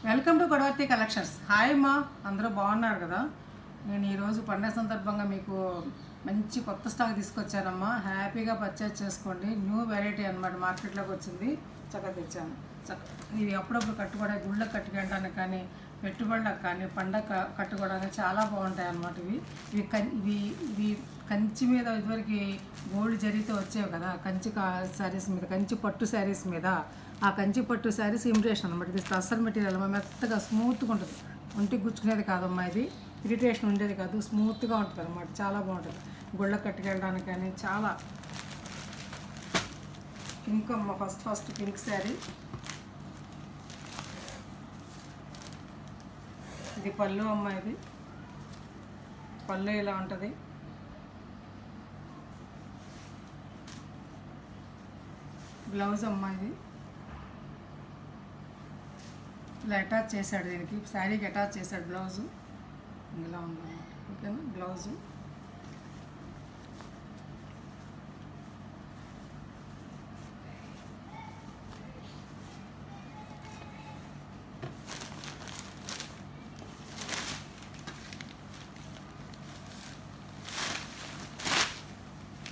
Welcome to Godavarthi collections. Hi అమ్మా, అందరూ బాగున్నారు కదా. నేను ఈరోజు పండగ సందర్భంగా మీకు మంచి కొత్త స్టాక్ తీసుకొచ్చానమ్మా. హ్యాపీగా పర్చేజ్ చేసుకోండి. న్యూ వెరైటీ అనమాట, మార్కెట్లోకి వచ్చింది. చక్కగా తెచ్చాను. ఇవి అప్పుడప్పుడు కట్టుకోవడానికి, గుళ్ళకు కట్టుకోవడానికి కానీ, పెట్టుబడులకు కానీ, పండగ కట్టుకోవడానికి చాలా బాగుంటాయి అన్నమాట. ఇవి కంచి మీద ఇదివరకు గోల్డ్ జరీతో వచ్చేవి కదా, కంచి శారీస్ మీద, కంచి పట్టు శారీస్ మీద. ఆ కంచి పట్టు శారీస్ ఇమిటేషన్ అనమాట. ఇది టస్సర్ మెటీరియల్ అమ్మా, మెత్తగా స్మూత్గా ఉంటుంది. ఒంటికి గుచ్చుకునేది కాదమ్మా, ఇది ఇరిటేషన్ ఉండేది కాదు, స్మూత్గా ఉంటుంది అనమాట. చాలా బాగుంటుంది గుళ్ళకు కట్టుకెళ్ళడానికి కానీ. చాలా పింక్ అమ్మ, ఫస్ట్ పింక్ శారీ. ఇది పళ్ళు అమ్మ, ఇది పళ్ళు ఇలా ఉంటుంది. బ్లౌజ్ అమ్మ, ఇది ఇలా అటాచ్ చేశాడు, దీనికి శారీకి అటాచ్ చేశాడు బ్లౌజు. ఇలా ఉందన్నమాట. ఓకేనా, బ్లౌజు.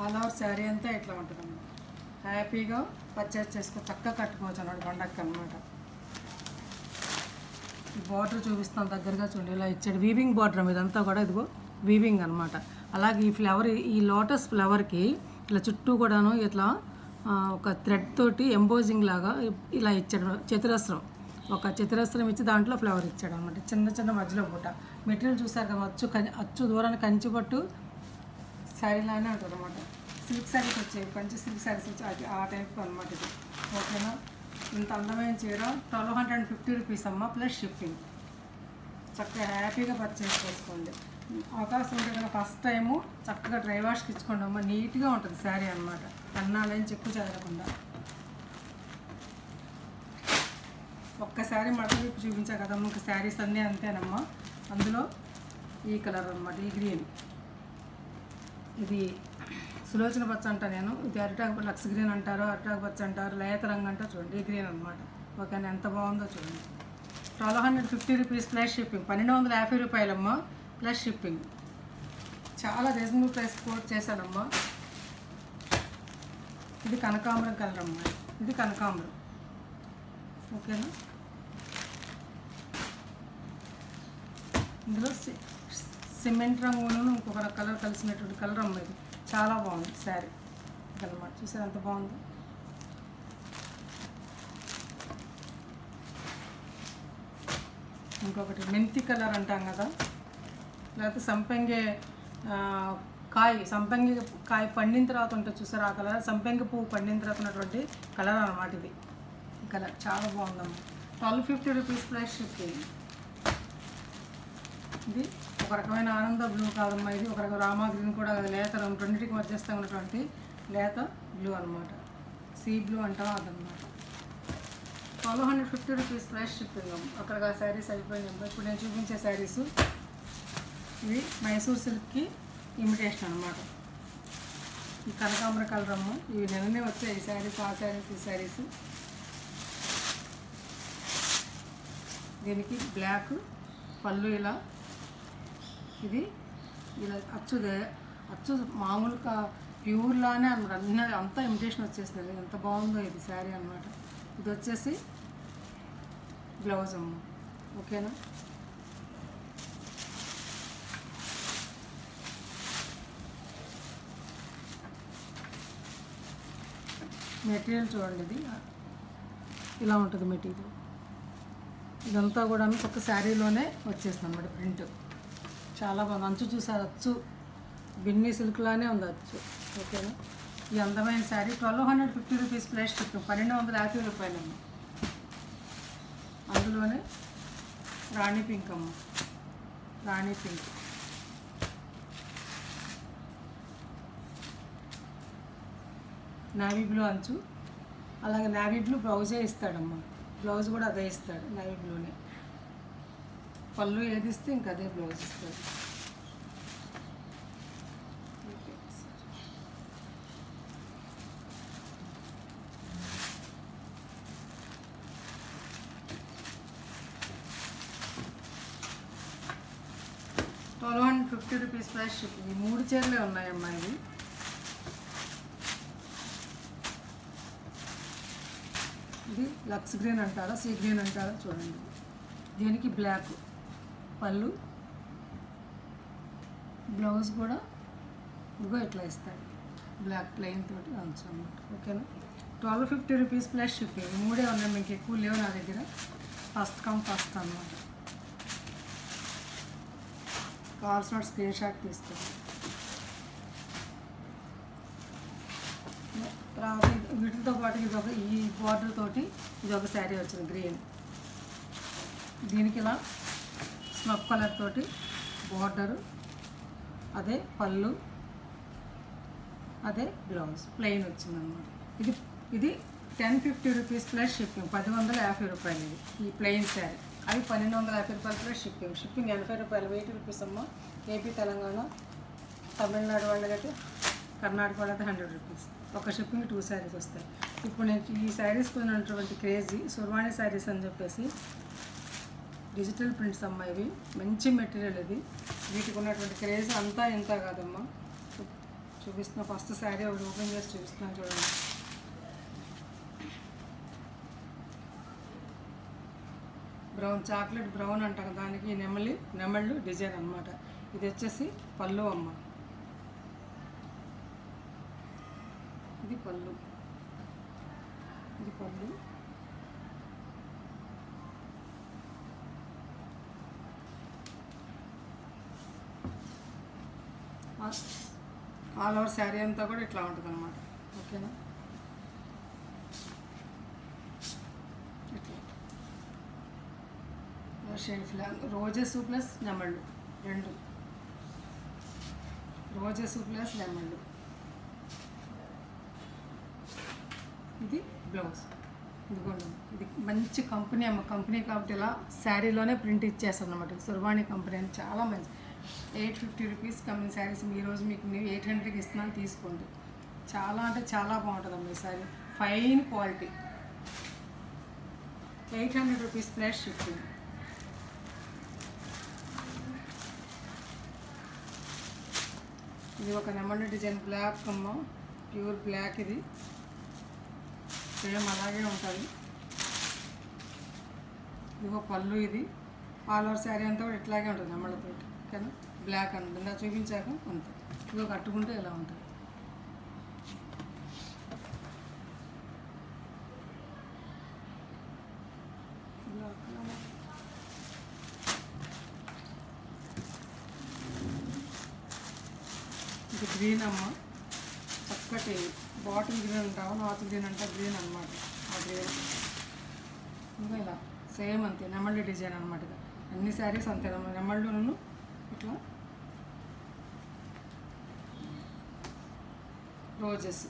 ఆల్ ఓవర్ శారీ అంతా ఇట్లా ఉంటుందన్నమాట. హ్యాపీగా పర్చేస్ చేసుకో, చక్కగా కట్టుకోవచ్చు అన్నాడు పండగకి అనమాట. ఈ బార్డర్ చూపిస్తాను, దగ్గరగా చూడండి. ఇలా ఇచ్చాడు వీవింగ్ బార్డర్, ఇదంతా కూడా ఇదిగో వీవింగ్ అనమాట. అలాగే ఈ ఫ్లవర్, ఈ లోటస్ ఫ్లవర్కి ఇలా చుట్టూ కూడాను ఇట్లా ఒక థ్రెడ్ తోటి ఎంబోజింగ్ లాగా ఇలా ఇచ్చాడు. చతురస్రం, ఒక చతురస్రం ఇచ్చి దాంట్లో ఫ్లవర్ ఇచ్చాడు అనమాట. చిన్న చిన్న మధ్యలో పూట. మెటీరియల్ చూసారు కదా, అచ్చు దూరాన్ని కంచి పట్టు శారీలానే ఉంటుంది అనమాట. సిల్క్ శారీస్ వచ్చాయి, కంచి సిల్క్ శారీస్ వచ్చాయి, ఆ టైప్ అనమాట ఇది. ఓకేనా, ఇంత అందమైన చీర 1250 రూపీస్ అమ్మ, ప్లస్ షిప్పింగ్. చక్కగా హ్యాపీగా పర్చేస్ చేసుకోండి. అవకాశం ఉంటే కదా ఫస్ట్ టైము చక్కగా డ్రై వాష్కి ఇచ్చుకోండి అమ్మ. నీట్గా ఉంటుంది శారీ అనమాట, కన్నాలేం చెక్కు చెదరకుండా. ఒక్కసారి మడత విప్పి చూపించా కదమ్మ, ఇంకా శారీస్ అన్నీ అంతేనమ్మా. అందులో ఈ కలర్ అనమాట, ఈ గ్రీన్. ఇది సులోచన పచ్చ అంట నేను, ఇది అరిటాకు లక్స్ గ్రీన్ అంటారు, అరిటాకు పచ్చ అంటారు, లేత రంగు అంటారు. చూడండి, ఈ గ్రీన్ అనమాట. ఓకేనా, ఎంత బాగుందో చూడండి. 1250 రూపీస్ ప్లస్ షిప్పింగ్. 1250 రూపాయలమ్మా, ప్లస్ షిప్పింగ్. చాలా రీజనబుల్ ప్రైస్ కోట్ చేశానమ్మా. ఇది కనకాంబరం కలర్ అమ్మా, ఇది కనకాంబరం. ఓకేనా, ఇందులో సిమెంట్ రంగును ఇంకొక కలర్ కలిసినటువంటి కలర్ అమ్మ. ఇది చాలా బాగుంది శారీ అనమాట. చూసారు ఎంత బాగుందో. ఇంకొకటి మెంతి కలర్ అంటాం కదా, లేకపోతే సంపెంగి కాయ పండిన తర్వాత ఉంటుంది చూసారు, ఆ కలర్. సంపెంగి పువ్వు పండిన తర్వాత ఉన్నటువంటి కలర్ అనమాట ఇది. ఈ కలర్ చాలా బాగుందమ్మా. 1250 రూపీస్ ప్లస్ షిప్పింగ్. ఇది ఒక రకమైన ఆనంద బ్లూ కాదమ్మా, ఇది ఒక రకమైన రామా గ్రీన్ కూడా లేత రంగు, రెండింటికి మధ్యస్థంగా ఉన్నటువంటి లేత బ్లూ అనమాట. సీ బ్లూ అంటాం అదనమాట. 1250 రూపీస్ ప్లస్ షిప్పింగ్ అమ్మ. అక్కడగా శారీస్ అయిపోయిందమ్మా. ఇప్పుడు నేను చూపించే శారీస్ ఇవి మైసూర్ సిల్క్కి ఇమిటేషన్ అనమాట. ఈ కనకాంబర కలర్ అమ్మ. ఇవి నిన్ననే వచ్చాయి ఈ శారీస్, ఆ శారీస్, ఈ శారీస్. దీనికి బ్లాక్ పళ్ళు ఇలా, ఇది ఇలా అచ్చు మామూలుగా ప్యూర్లానే అనమాట. అన్నీ అంతా ఇమిటేషన్ వచ్చేస్తుంది. ఎంత బాగుందో ఇది శారీ అనమాట. ఇది వచ్చేసి బ్లౌజ్ అమ్మ. ఓకేనా, మెటీరియల్ చూడండి, ఇది ఇలా ఉంటుంది మెటీరియల్. ఇదంతా కూడా ఒక శారీలోనే వచ్చేస్తుంది అన్నమాట ప్రింట్. చాలా బాగుంది. అంచు చూసారు, అచ్చు బిన్నీ సిల్క్లానే ఉంది అచ్చు. ఓకేనా, ఈ అందమైన శారీ 1250 రూపీస్ ప్లస్ షిప్పింగ్. 1250 రూపాయలమ్మ. అందులోనే రాణి పింక్ అమ్మ, రాణి పింక్. నావీ బ్లూ అంచు, అలాగే నావీ బ్లూ బ్లౌజే ఇస్తాడమ్మా. బ్లౌజ్ కూడా అదే ఇస్తాడు, నావీ బ్లూనే. పళ్ళు ఏది ఇస్తే ఇంకా అదే బ్లౌజ్ ఇస్తాడు. 1250 రూపీస్ ప్లస్ షిప్పింగ్. ఈ 3 చీరలే ఉన్నాయమ్మా ఇవి. ఇది లక్స్ గ్రీన్ అంటారా, సీ గ్రీన్ అంటారా చూడండి. దీనికి బ్లాక్ పళ్ళు, బ్లౌజ్ కూడా ఇదిగో ఇట్లా ఇస్తాడు, బ్లాక్ ప్లెయిన్ తోటి అంచు అన్నమాట. ఓకేనా. 1250 రూపీస్ ప్లస్ షిప్పింగ్. 3 ఉన్నాయి, మీకు ఎక్కువ లేవు నా దగ్గర. ఫస్ట్ కమ్ ఫస్ట్ అన్నమాట. కావాల్సిన స్క్రీన్ షాట్ తీసుకోండి. తర్వాత వీటితో పాటు ఇదొక ఈ బార్డర్ తోటి ఇదొక శారీ వచ్చింది గ్రీన్. దీనికి ఇలా స్నఫ్ కలర్ తోటి బార్డరు, అదే పళ్ళు, అదే బ్లౌజ్ ప్లెయిన్ వచ్చిందన్నమాట. ఇది ఇది 1050 రూపీస్ ప్లస్ షిప్పింగ్. 1050 రూపాయలు ఇది ఈ ప్లెయిన్ శారీ. అవి 1250 రూపాయలు ప్లస్ షిప్పింగ్. షిప్పింగ్ 80 రూపాయలు, 80 రూపీస్ అమ్మ. ఏపీ, తెలంగాణ, తమిళనాడు వాళ్ళకైతే, కర్ణాటక వాళ్ళైతే 100 రూపీస్. ఒక షిప్పింగ్ 2 శారీస్ వస్తాయి. ఇప్పుడు నేను ఈ శారీస్ కొన్నటువంటి క్రేజీ సుర్వాణి శారీస్ అని చెప్పేసి డిజిటల్ ప్రింట్స్ అమ్మ. ఇవి మంచి మెటీరియల్. ఇది వీటికి ఉన్నటువంటి క్రేజ్ అంతా ఇంత కాదమ్మా. చూపిస్తున్నా. ఫస్ట్ శారీ ఒకటి ఓపెన్ చేసి చూపిస్తున్నాను చూడండి. బ్రౌన్, చాక్లెట్ బ్రౌన్ అంటాం దానికి. నెమళ్ళు డిజైన్ అన్నమాట. ఇది వచ్చేసి పళ్ళు అమ్మ. ఇది పళ్ళు, ఇది పళ్ళు. ఆల్ ఓవర్ శారీ అంతా కూడా ఇట్లా ఉంటుంది అన్నమాట. ఓకేనా. ఇట్లా షేడ్ ఫ్లాగ్, రోజెస్ ప్లస్ నెమళ్ళు, 2 రోజెస్ ప్లస్ నెమళ్ళు. ఇది బ్లౌజ్. ఇదిగోండి, ఇది మంచి కంపెనీ అమ్మ. కంపెనీ కాబట్టి ఇలా శారీలోనే ప్రింట్ ఇచ్చేస్తాను అన్నమాట. సుర్వాణి కంపెనీ అని చాలా మంచి. 850 రూపీస్ కమ్మిన శారీస్ ఈరోజు మీకు 800కి ఇస్తున్నాను, తీసుకోండి. చాలా అంటే చాలా బాగుంటుందమ్మా ఈ sari. Fine quality. 800 rupees plus shipping. ఇది ఒక నెమళ్ళ డిజైన్ బ్లాక్ అమ్మ, ప్యూర్ బ్లాక్. ఇది సేమ్ అలాగే ఉంటుంది. ఇదిగో పళ్ళు. ఇది ఆల్ ఓవర్ శారీ అంతా కూడా ఇట్లాగే ఉంటుంది నెమళ్ళతో. ఓకేనా. బ్లాక్ ఉంటుంది, ఇలా చూపించాక అంతే. ఇదిగో కట్టుకుంటే ఇలా ఉంటుంది. ఇది గ్రీన్ అమ్మ. చక్కటి బాటిల్ గ్రీన్ అంటావా, నార్త్ గ్రీన్ అంటే గ్రీన్ అనమాట. ఆ గ్రీన్ ఇంకా ఇలా సేమ్ అంతే. నెమళ్ళు డిజైన్ అనమాట. ఇది అన్ని శారీస్ అంతే. నెమళ్ళును ఇట్లా రోజెస్,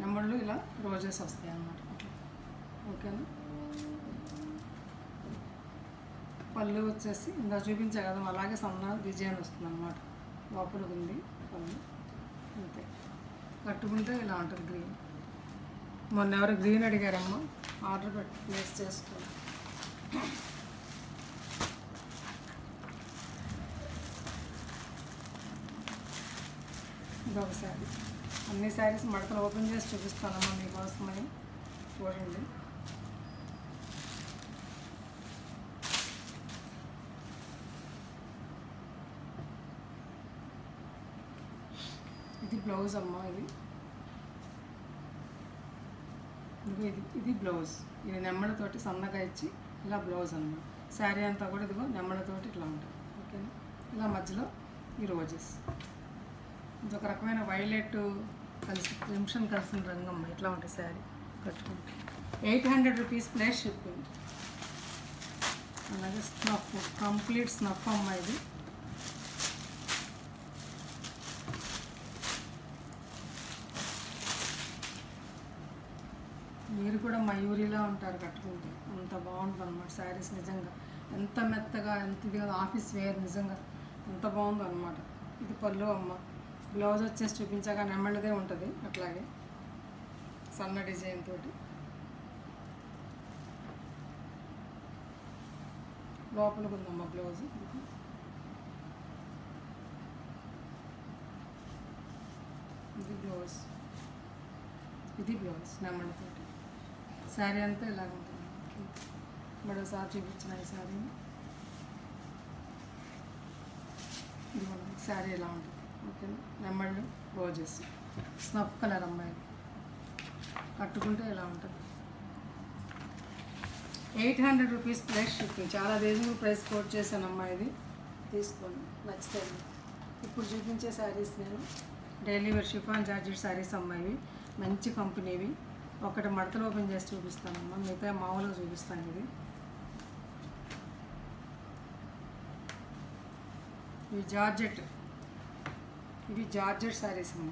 నెమళ్ళు ఇలా రోజెస్ వస్తాయి అన్నమాట. అట్లా. ఓకేనా. పళ్ళు వచ్చేసి ఇందా చూపించా కదా, అలాగే సన్న డిజైన్ వస్తుంది అన్నమాట. లోపలికి ఉంది పళ్ళు అంతే. కట్టుకుంటే ఇలా ఉంటుంది గ్రీన్. మొన్న ఎవరు గ్రీన్ అడిగారమ్మా, ఆర్డర్ పెట్టి ప్లేస్ చేసుకోండి. ఇదొక శారీ. అన్ని శారీస్ మడతలు ఓపెన్ చేసి చూపిస్తానమ్మా మీకోసమని. చూడండి. ఇది బ్లౌజ్ అమ్మా. ఇది బ్లౌజ్. ఇది నెమ్మలతోటి సన్నగా ఇచ్చి ఇలా బ్లౌజ్ అన్నమాట. శారీ అంతా కూడా ఇదిగో నెమ్మలతోటి ఇట్లా ఉంటుంది. ఓకేనా. ఇలా మధ్యలో ఈ రోజెస్. ఇది ఒక రకమైన వైలెట్ కలిసి క్రిమ్షన్ కలిసిన రంగమ్మ. ఇట్లా ఉంటుంది శారీ కట్టుకుంటే. 800 రూపీస్ ప్లస్ షిప్పింగ్. అలాగే స్నఫ్, కంప్లీట్ స్నఫ్ అమ్మ. ఇది మీరు కూడా మయూరిలా ఉంటారు కట్టుకుంటే. అంత బాగుంటుంది అన్నమాట శారీస్. నిజంగా ఎంత మెత్తగా, ఎంత ఇది కదా, ఆఫీస్ వేర్. నిజంగా ఎంత బాగుంది అన్నమాట. ఇది పళ్ళు అమ్మ. బ్లౌజ్ వచ్చేసి చూపించాక నెమ్మళ్ళదే ఉంటుంది అట్లాగే సన్న డిజైన్ తోటి. లోపలికి ఉందమ్మ బ్లౌజ్. ఇది బ్లౌజ్, ఇది బ్లౌజ్ నెమ్మడితోటి. శారీ అంతా ఇలాగ ఉంటుంది. మరోసారి చూపించిన ఈ శారీని, ఇది మనం శారీ ఇలా ఉంటుంది. ఓకేనా, నెమ్మళ్ళు రోజెస్ స్నఫ్ కలర్ అమ్మాయి, కట్టుకుంటే ఇలా ఉంటుంది. 800 రూపీస్ ప్లస్ షిప్పింగ్. చాలా రీజనబుల్ ప్రైస్ కోట్ చేశాను అమ్మాయి, ఇది తీసుకోండి నచ్చితే. ఇప్పుడు చూపించే శారీస్ నేను daily wear chiffon georgette saris అమ్మాయి, మంచి కంపెనీవి. ఒకటి మడతలు ఓపెన్ చేసి చూపిస్తానమ్మా, మిగతా మామూలుగా చూపిస్తాను. ఇవి జార్జెట్, ఇవి జార్జెట్ శారీస్ అమ్మ.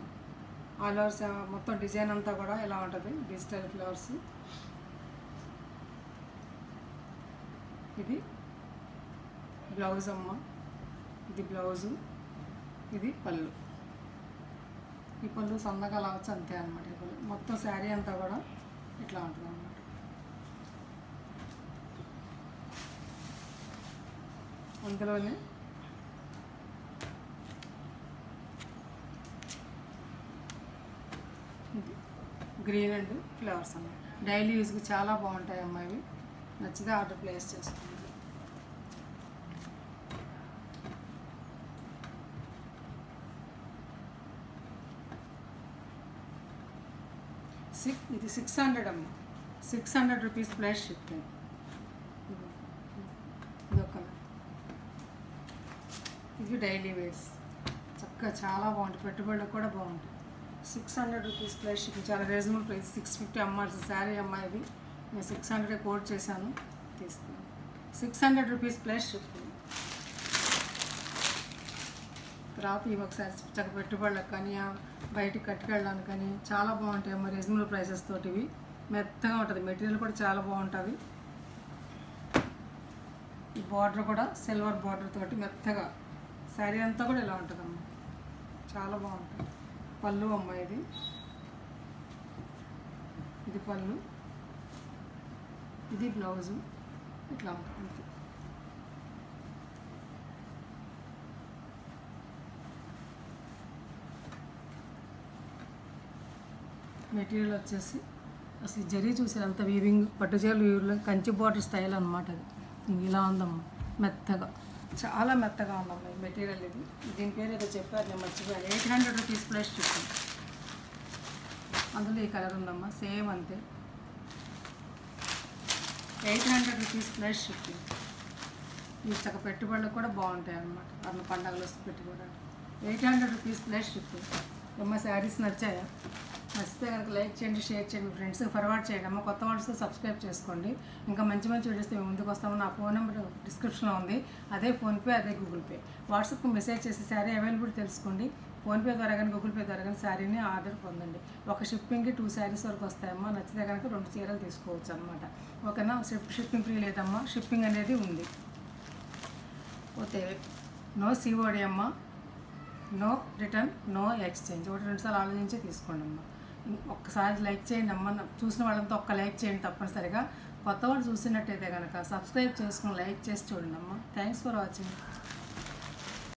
ఆల్ ఓవర్స్ మొత్తం డిజైన్ అంతా కూడా ఇలా ఉంటుంది, డిజిటల్ ఫ్లవర్స్. ఇది బ్లౌజ్ అమ్మ, ఇది బ్లౌజు, ఇది పళ్ళు. ఈ పళ్ళు సన్నగా లావచ్చు అంతే అనమాట. ఈ పళ్ళు మొత్తం శారీ అంతా కూడా ఇట్లా ఉంటుంది అన్నమాట. అందులోనే గ్రీన్ అండ్ ఫ్లవర్స్ అన్నమాట. డైలీ యూజ్కి చాలా బాగుంటాయి అమ్మాయి, నచ్చితే ఆర్డర్ ప్లేస్ చేసుకోండి. ఇది 600 అమ్మ, 600 రూపీస్ ప్లస్ షిప్పింగ్. ఇది ఒక కలర్, ఇది డైలీ వేర్స్ చక్కగా చాలా బాగుంటుంది, పెట్టుబడులకు కూడా బాగుంటుంది. 600 రూపీస్ ప్లస్ షిప్పింగ్, చాలా రీజనబుల్ ప్రైస్. 650 అమ్మాల్సిన శారీ అమ్మాయిది, నేను 600 కోట్ చేశాను, తీస్తాను. 600 రూపీస్ ప్లస్ షిప్పింగ్. తర్వాత ఇవి ఒకసారి చక్కగా పెట్టుబడులకు కానీ బయటికి కట్టుకెళ్ళడానికి కానీ చాలా బాగుంటాయి అమ్మ, రీజనబుల్ ప్రైసెస్ తోటి. ఇవి మెత్తగా ఉంటుంది, మెటీరియల్ కూడా చాలా బాగుంటుంది. ఈ బార్డర్ కూడా సిల్వర్ బార్డర్ తోటి మెత్తగా, శారీ అంతా కూడా ఇలా ఉంటుందమ్మ, చాలా బాగుంటుంది. పళ్ళు అమ్మ, ఇది పళ్ళు, ఇది బ్లౌజు, ఇట్లా ఉంటుంది. మెటీరియల్ వచ్చేసి అసలు జరీ చూసారు అంత వీవింగ్, పట్టుచీరలు వీవింగ్లో కంచి బార్డర్ స్టైల్ అనమాట. అది ఇలా ఉందమ్మా, మెత్తగా, చాలా మెత్తగా ఉందమ్మా ఈ మెటీరియల్. ఇది దీని పేరు ఏదో చెప్పారు, నేను మర్చిపోయాను. 800 రూపీస్ ప్లస్ షిప్పింగ్. అందులో ఈ కలర్ ఉందమ్మా, సేమ్ అంతే, 800 రూపీస్ ప్లస్ షిప్పింగ్. ఇవి చక్క పెట్టుబడులకు కూడా బాగుంటాయి అన్నమాట, అన్న పండగలు పెట్టుకోవడానికి. 800 రూపీస్ ప్లస్ షిప్పింగ్. అమ్మ శారీస్ నచ్చాయా? నచ్చితే కనుక లైక్ చేయండి, షేర్ చేయండి, మీ ఫ్రెండ్స్కి ఫార్వర్డ్ చేయండి అమ్మ. కొత్త వాళ్ళతో సబ్స్క్రైబ్ చేసుకోండి. ఇంకా మంచి మంచి వీడియోస్ మేము ముందుకు వస్తాము. నా ఫోన్ నెంబర్ డిస్క్రిప్షన్లో ఉంది, అదే ఫోన్పే, అదే గూగుల్ పే. వాట్సాప్కి మెసేజ్ చేసి శారీ అవైలబుల్ తెలుసుకోండి. ఫోన్పే ద్వారా కానీ గూగుల్ పే ద్వారా కానీ శారీని ఆర్డర్ పొందండి. ఒక షిప్పింగ్కి 2 శారీస్ వరకు వస్తాయమ్మా. నచ్చితే కనుక 2 చీరలు తీసుకోవచ్చు అనమాట. ఓకేనా, షిప్పింగ్ ఫ్రీ లేదమ్మా, షిప్పింగ్ అనేది ఉంది. పోతే నో COD అమ్మ, నో రిటర్న్, నో ఎక్స్చేంజ్. 1-2 సార్లు ఆలోచించి తీసుకోండి అమ్మ. ఒక్కసారి లైక్ చేయండి అమ్మ, చూసిన వాళ్ళంతా ఒక్క లైక్ చేయండి తప్పనిసరిగా. కొత్త వాళ్ళు చూసినట్టయితే కనుక సబ్స్క్రైబ్ చేసుకుని లైక్ చేసి చూడండి అమ్మ. Thanks for watching.